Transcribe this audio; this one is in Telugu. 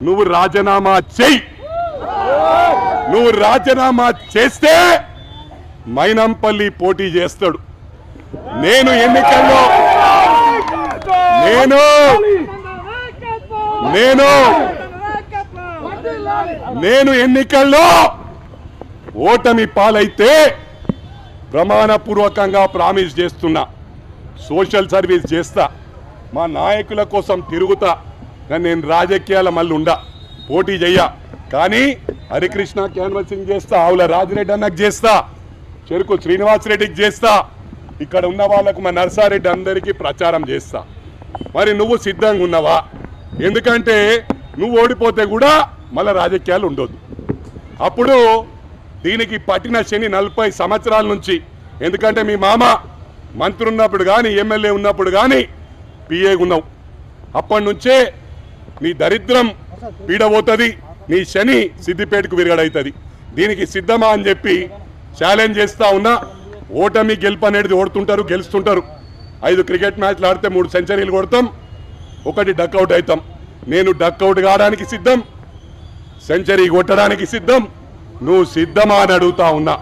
నువ్వు రాజీనామా చెయ్యి. నువ్వు రాజీనామా చేస్తే మైనంపల్లి పోటీ చేస్తాడు. నేను ఎన్నికల్లో నేను ఎన్నికల్లో ఓటమి పాలైతే ప్రమాణపూర్వకంగా ప్రామిస్ చేస్తున్నా, సోషల్ సర్వీస్ చేస్తా, మా నాయకుల కోసం తిరుగుతా. కానీ నేను రాజకీయాల మళ్ళీ ఉండా, పోటీ చెయ్యా. కానీ హరికృష్ణ క్యాన్వసింగ్ చేస్తా, ఆవుల రాజిరెడ్డి అన్నకు చేస్తా, చెరుకు శ్రీనివాసరెడ్డికి చేస్తా, ఇక్కడ ఉన్న వాళ్ళకు మా నర్సారెడ్డి అందరికీ ప్రచారం చేస్తా. మరి నువ్వు సిద్ధంగా ఉన్నావా? ఎందుకంటే నువ్వు ఓడిపోతే కూడా మళ్ళీ రాజకీయాలు ఉండొద్దు. అప్పుడు దీనికి పట్టిన శని 40 సంవత్సరాల నుంచి, ఎందుకంటే మీ మామ మంత్రి ఉన్నప్పుడు కానీ ఎమ్మెల్యే ఉన్నప్పుడు కానీ పిఏ ఉన్నావు, అప్పటి నుంచే నీ దరిద్రం పీడబోతుంది, నీ శని సిద్దిపేటకు విరగడవుతుంది. దీనికి సిద్ధమా అని చెప్పి ఛాలెంజ్ చేస్తా ఉన్నా. ఓటమి గెలుపు అనేది ఓడుతుంటారు, గెలుస్తుంటారు. 5 క్రికెట్ మ్యాచ్లు ఆడితే 3 సెంచరీలు కొడతాం, 1 డక్అవుట్ అవుతాం. నేను డక్అవుట్ కావడానికి సిద్ధం, సెంచరీ కొట్టడానికి సిద్ధం. నువ్వు సిద్ధమా అని అడుగుతా ఉన్నా.